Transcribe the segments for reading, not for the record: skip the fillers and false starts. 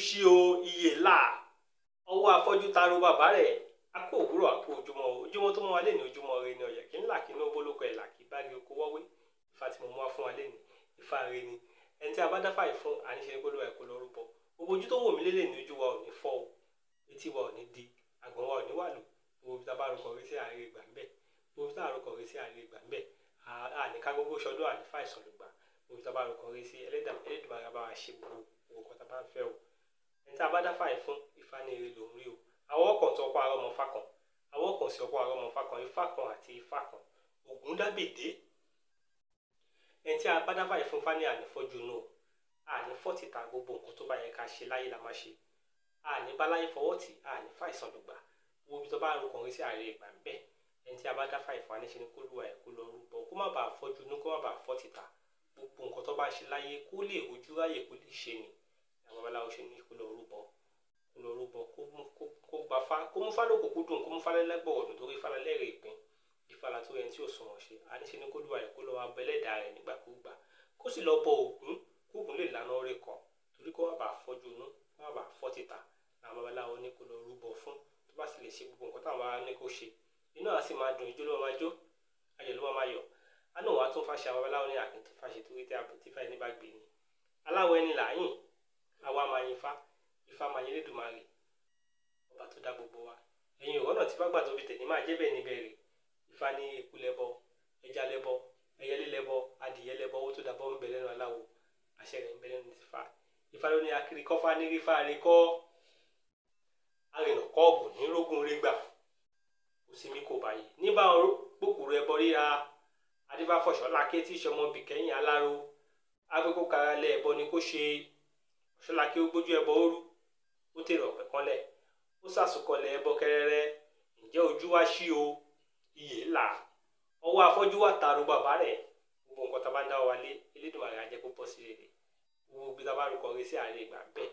ṣí o iye là ọwọ́ afọ́jú taro bàbá rẹ̀ a kó òwúrọ̀ àpò ojúmọ́ tó mọ́ wa lé ní ojúmọ́ rẹ ni ọ̀yẹ̀ kí ńlá kí ní obolóko ẹ̀ là kí bá rí oko wọ́wé Ifá tí mo mú wá fún wa lé ní Ifá rẹ ni ẹni tí a bá dáfà yìí fún àníṣe ní gbólóhùn ẹ̀kọ́ lọ rúbọ gbogbo ojú tó wò mí lélẹ̀ ní ojú wa ò ní fọ́ o etí wa ò ní di àgbọ̀n wa ò ní wà lò gbogbo tá a bá rúkọ rí sí àárẹ̀ ìgbà ń bẹ̀ gbogbo tá a rúkọ rí sí àárẹ̀ ìgbà ń bẹ̀ àníká gbogbo ṣọdún ànífà ìsọ̀lùgbà gbogbo tá a bá rúkọ rí sí Ẹlẹ́dùmarè bá wa ṣe gbogbo nǹkan tá a bá ń fẹ́ o ẹni tí a bá dáfà yìí fún Ifá ní ire lòún rí o àwọn ọkàn tó ọkọ àrọmọ fákan àwọn ọkàn sí ọkọ àrọmọ fákan Ifá kan àti Ifá kan Ògúndábèdé ẹni tí a bá dáfà yìí fún Ifá ní ànífọ́jú náà àní fọ́tìta gbogbo nǹkan tó bá yẹ ká ṣe láyé la máa ṣe àní báláyé fọwọ́ tì àní fàìsàn lùgbà gbogbo ibi tó bá rúkọ rí sí àárẹ̀ ìgbà ń bẹ̀ ẹni tí a bá dáfà yìí fún àníṣe ni kó lùwà ẹ̀ kó lọ rúbọ kó má bàa fọ́jú inú kó má bàa fọ́tìta gbogbo nǹkan tó bá ṣe láyé kó lè rojú ráyè kó lè ṣe ni àwọn babaláwo ṣe ní kó lọ rúbọ kó gba fá kó mú fálókò kó dùn kó mú fálẹ́lẹ́gbọ̀rọ̀ nítorí fálẹ́lẹ́rẹ̀ ìpín ìfàlà tó yẹn tí ò sọ̀rọ̀ ṣe àníṣe ní kó lùwà ẹ̀ kó lọ abẹ́lẹ́dà rẹ̀ nígbàkúgbà kó sì lọ bọ Ògún kóògùn lè lànà orí kan torí kó má bàa fọ́jú inú kó má bàa fọ́ títà àwọn babaláwo ní kó lọ rúbọ fún tó bá sì lè ṣe gbogbo nǹkan táwọn ará ní kó ṣe inú àá sì máa dùn ijó ló máa jó ayọ̀ ló máa yọ̀ àná wàá tún fàṣẹ àwọn babaláwo ní àkìntì fàṣẹ torí tí fà ní bá gbé ni aláwọ̀ ẹni làáyìn àwa máa yin Ifá máa yin Elédùmarè ọba tó dá gbogbo wa ẹ̀yin ọ̀rọ̀ náà tí bá gbà tó fi tẹ̀lé máa jẹ́ bẹ́ẹ̀ níbẹ̀ rè Ifá ní eku lẹ́bọ ẹja lẹ́bọ ẹyẹlé lẹ́bọ adìyẹ lẹ́bọ owó tó dàbọ̀ ń bẹ lẹ́nu aláwo àṣẹ rẹ̀ ń bẹ lẹ́nu Ifá ló ní akiri kọ́fà ní rífà rẹ̀ kọ́ arìnà kọ́ọ̀bù ní rógùn rẹ̀ gbà kò sí mi kò báyìí níbà gbòkúrò ẹbọ ríra adébáfọ̀ṣọ́ lákè tí ìṣọmọ bìkẹ́yìn aláró agbégbó karalẹ̀ ẹbọ ni kò ṣe ọ̀ṣọ́lákè ó gbójú ẹbọ òru ó tèrè ọ̀pẹ kanlẹ̀ ó sàsùkọlẹ̀ ẹbọ kẹrẹrẹ ǹjẹ́ ojú wá sí o iyè là ọwọ́ afọ́jú wà tààrọ̀ bàbá rẹ̀ gbogbo nǹkan tá a bá ń dá wa lé Elédùmarè á jẹ́ kó bọ́ sí rere gbogbo bí tá a bá rúkọ rí sí àárẹ̀ ìgbà bẹ́ẹ̀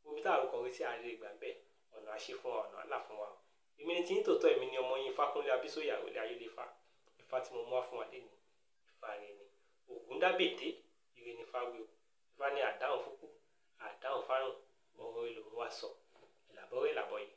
gbogbo bí tá a rúkọ rí sí àárẹ̀ ìgbà bẹ́ẹ̀ ọ̀nà àṣẹ fún wa ọ̀nà àlà fún wa èmi ni tí ń tòótọ́ èmi ni ọmọ yín Fákúnlé Abísóyè Àròlé Ayéléfà Ifá tí mo mú wá fún wa lẹ́nu Ifá rẹ̀ ni Ògúndábèdé ire ni Ifá wí o Ifá ní àdáhùn fúkú àdáhùn fárùn ọ̀rọ̀ èlò wa sọ ìlàbọ̀rẹ́ ìlàbọ̀ yìí.